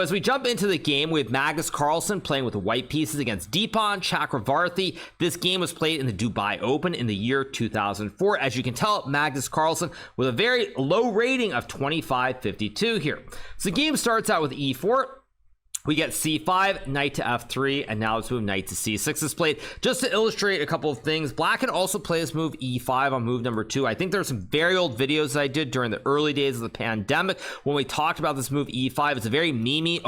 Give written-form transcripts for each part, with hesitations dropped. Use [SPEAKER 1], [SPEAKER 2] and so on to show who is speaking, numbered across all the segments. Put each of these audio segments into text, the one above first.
[SPEAKER 1] as we jump into the game, we have Magnus Carlsen playing with the white pieces against Deepan Chakravarthy. This game was played in the Dubai Open in the year 2004. As you can tell, Magnus Carlsen with a very low rating of 25.52 here. So the game starts out with e4. We get c5, knight to f3, and now let's move knight to c6 is played. Just to illustrate a couple of things, black can also play this move e5 on move number 2. I think there's some very old videos that I did during the early days of the pandemic when we talked about this move e5. It's a very memey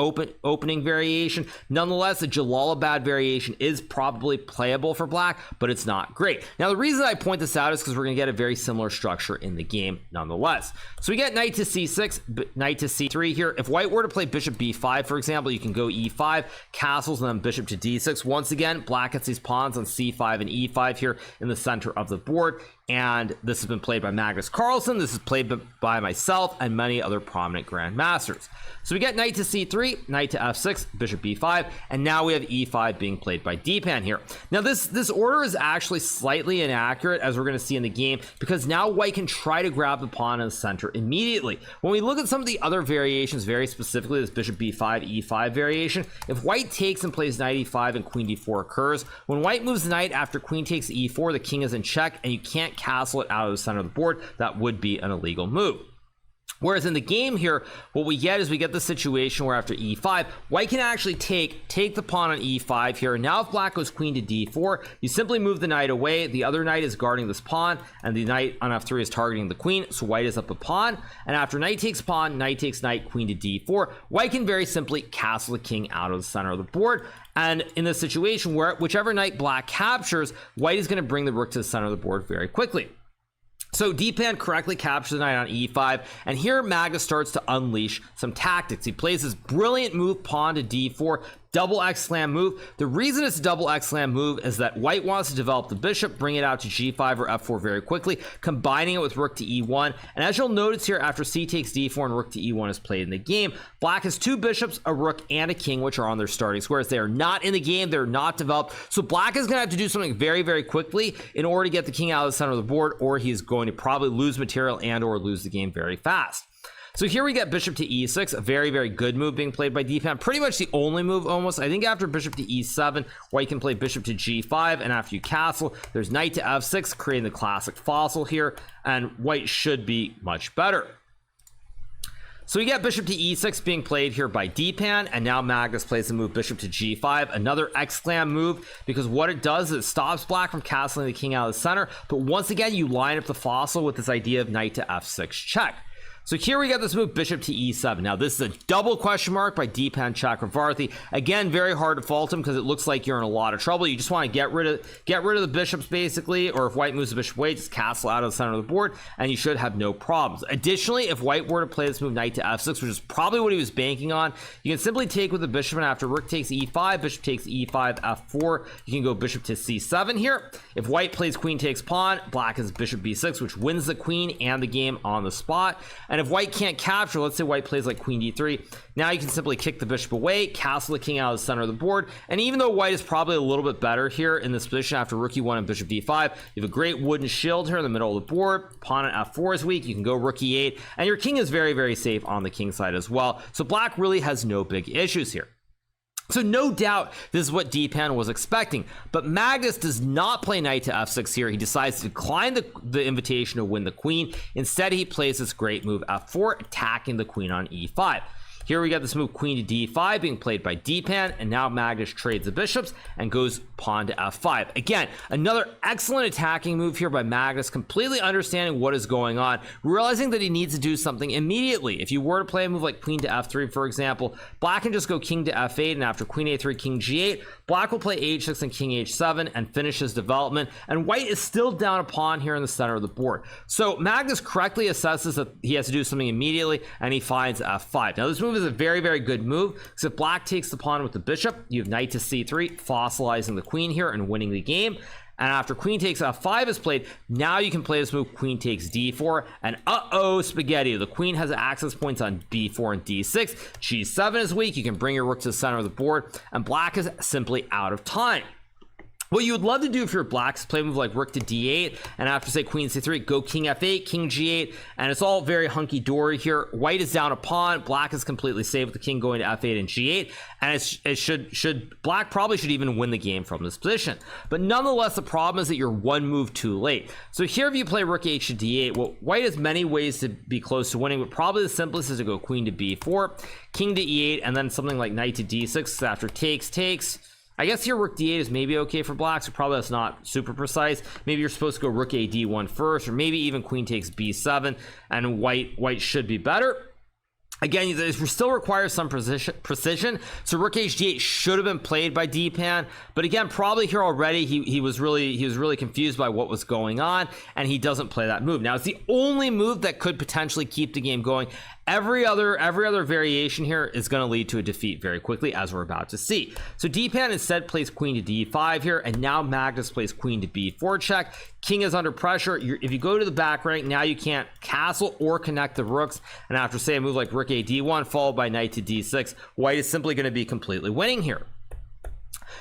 [SPEAKER 1] opening variation. Nonetheless, the Jalalabad variation is probably playable for black, but it's not great. Now, the reason I point this out is because we're going to get a very similar structure in the game nonetheless. So we get knight to c6, knight to c3 here. If white were to play bishop b5, for example, you can go e5, castles, and then bishop to d6. Once again, black gets these pawns on c5 and e5 here in the center of the board. And this has been played by Magnus Carlsen. This is played by myself and many other prominent grandmasters. So we get knight to c3, knight to f6, bishop b5, and now we have e5 being played by Deepan here. Now this order is actually slightly inaccurate, as we're going to see in the game, because now white can try to grab the pawn in the center immediately. When we look at some of the other variations, very specifically this bishop b5, e5 variation, if white takes and plays knight e5 and queen d4 occurs, when white moves the knight after queen takes e4, the king is in check, and you can't castle it out of the center of the board. That would be an illegal move. Whereas in the game here, what we get is we get the situation where after e5, white can actually take the pawn on e5 here. Now if black goes queen to d4, you simply move the knight away. The other knight is guarding this pawn, and the knight on f3 is targeting the queen, so white is up a pawn. And after knight takes pawn, knight takes knight, queen to d4, white can very simply castle the king out of the center of the board. And in this situation where whichever knight black captures, white is going to bring the rook to the center of the board very quickly. So Deepan correctly captures the knight on e5, and here Magnus starts to unleash some tactics. He plays this brilliant move, pawn to d4, double X-slam move. The reason it's a double X-slam move is that white wants to develop the bishop, bring it out to g5 or f4 very quickly, combining it with rook to e1. And as you'll notice here, after c takes d4 and rook to e1 is played in the game, black has two bishops, a rook, and a king, which are on their starting squares. They are not in the game. They're not developed. So black is going to have to do something very, very quickly in order to get the king out of the center of the board, or he's going to probably lose material and or lose the game very fast. So here we get bishop to e6, a very, very good move being played by Deepan. Pretty much the only move almost. I think after bishop to e7, white can play bishop to g5, and after you castle, there's knight to f6, creating the classic fossil here, and white should be much better. So we get bishop to e6 being played here by Deepan, and now Magnus plays the move bishop to g5, another X-slam move, because what it does is it stops black from castling the king out of the center, but once again, you line up the fossil with this idea of knight to f6 check. So here we got this move bishop to e7. Now this is a double question mark by Deepan Chakravarthy. Again, very hard to fault him because it looks like you're in a lot of trouble. You just want to get rid of the bishops basically, or if white moves the bishop away, just castle out of the center of the board, and you should have no problems. Additionally, if white were to play this move knight to f6, which is probably what he was banking on, you can simply take with the bishop, and after rook takes e5, bishop takes e5, f4, you can go bishop to c7 here. If white plays queen takes pawn, black is bishop b6, which wins the queen and the game on the spot. And if white can't capture, let's say white plays like queen d3, now you can simply kick the bishop away, castle the king out of the center of the board, and even though white is probably a little bit better here in this position after rook e1 and bishop d5, you have a great wooden shield here in the middle of the board, pawn at f4 is weak, you can go rook e8, and your king is very, very safe on the king side as well, so black really has no big issues here. So no doubt this is what Deepan was expecting, but Magnus does not play knight to f6 here. He decides to decline the invitation to win the queen. Instead, he plays this great move f4, attacking the queen on e5. Here we got this move queen to d5 being played by Deepan, and now Magnus trades the bishops and goes pawn to f5. Again, another excellent attacking move here by Magnus, completely understanding what is going on, realizing that he needs to do something immediately. If you were to play a move like queen to f3, for example, black can just go king to f8, and after queen a3, king g8, black will play h6 and king h7 and finish his development, and white is still down a pawn here in the center of the board. So Magnus correctly assesses that he has to do something immediately, and he finds f5. Now this move is a very, very good move, because if black takes the pawn with the bishop, you have knight to c3, fossilizing the queen here and winning the game. And after queen takes f5 is played, now you can play this move queen takes d4, and spaghetti, the queen has access points on b4 and d6, g7 is weak, you can bring your rook to the center of the board, and black is simply out of time. What you would love to do if you're black is play a move like rook to d8, and after say queen c3, go king f8, king g8, and it's all very hunky-dory here. White is down a pawn, black is completely safe with the king going to f8 and g8, and black probably should even win the game from this position. But nonetheless, the problem is that you're one move too late. So here if you play rook h to d8, well, white has many ways to be close to winning, but probably the simplest is to go queen to b4, king to e8, and then something like knight to d6 after takes. I guess here rook d8 is maybe okay for black, so probably that's not super precise. Maybe you're supposed to go rook a d1 first, or maybe even queen takes b7, and white should be better. Again, this still requires some precision. So rook h8 should have been played by d-pan, but again, probably here already he was really confused by what was going on, and he doesn't play that move. Now it's the only move that could potentially keep the game going. Every other variation here is going to lead to a defeat very quickly, as we're about to see. So d-pan instead plays queen to d5 here, and now Magnus plays queen to b4 check. King is under pressure. If you go to the back rank, now you can't castle or connect the rooks, and after say a move like rook a d1 followed by knight to d6, white is simply going to be completely winning here.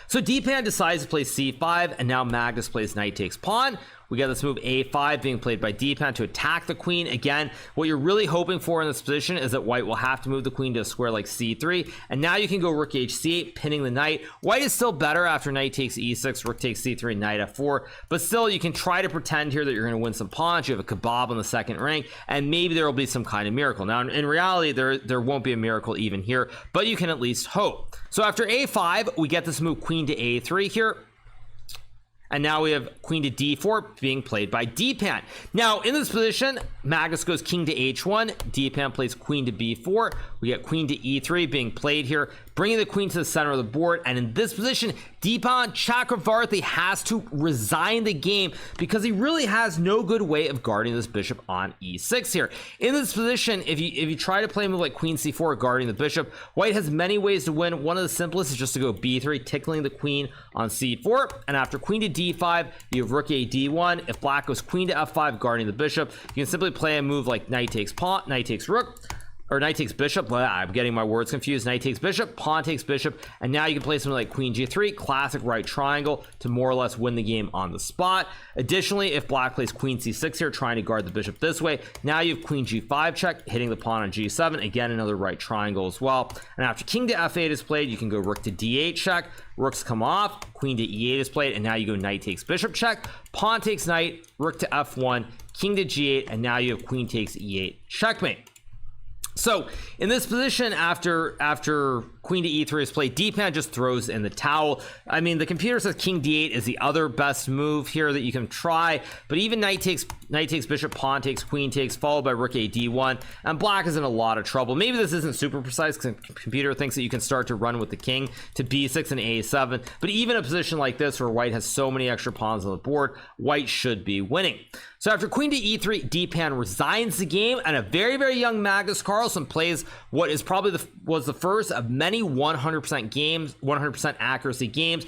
[SPEAKER 1] So d-pan decides to play c5, and now Magnus plays knight takes pawn. We got this move a5 being played by d-pan to attack the queen. Again, what you're really hoping for in this position is that white will have to move the queen to a square like c3, and now you can go rook h8, pinning the knight. White is still better after knight takes e6, rook takes c3, knight f4, but still you can try to pretend here that you're going to win some pawns. You have a kebab on the second rank, and maybe there will be some kind of miracle. Now in reality, there won't be a miracle even here, but you can at least hope. So after a5, we get this move queen to a3 here. And now we have queen to d4 being played by d-pan. Now in this position, Magnus goes king to h1, d-pan plays queen to b4. We get queen to e3 being played here, bringing the queen to the center of the board. And in this position, d-pan Chakravarthy has to resign the game because he really has no good way of guarding this bishop on e6 here. In this position, if you try to play a move like queen c4 guarding the bishop, white has many ways to win. One of the simplest is just to go b3, tickling the queen on c4, and after queen to d5, you have rook a d1. If black goes queen to f5 guarding the bishop, you can simply play a move like knight takes pawn, knight takes rook, or knight takes bishop. I'm getting my words confused. Knight takes bishop, pawn takes bishop, and now you can play something like queen g3, classic right triangle, to more or less win the game on the spot. Additionally, if black plays queen c6 here, trying to guard the bishop this way, now you have queen g5 check, hitting the pawn on g7, again another right triangle as well. And after king to f8 is played, you can go rook to d8 check, rooks come off, queen to e8 is played, and now you go knight takes bishop check, pawn takes knight, rook to f1, king to g8, and now you have queen takes e8 checkmate. So in this position, after queen to e3 is played, d-pan just throws in the towel. I mean, the computer says king d8 is the other best move here that you can try, but even knight takes bishop, pawn takes, queen takes, followed by rook a d1, and black is in a lot of trouble. Maybe this isn't super precise because the computer thinks that you can start to run with the king to b6 and a7, but even a position like this where white has so many extra pawns on the board, white should be winning. So after queen to e3, d-pan resigns the game, and a very, very young Magnus Carlsen plays what is probably was the first of many 100% games, 100% accuracy games.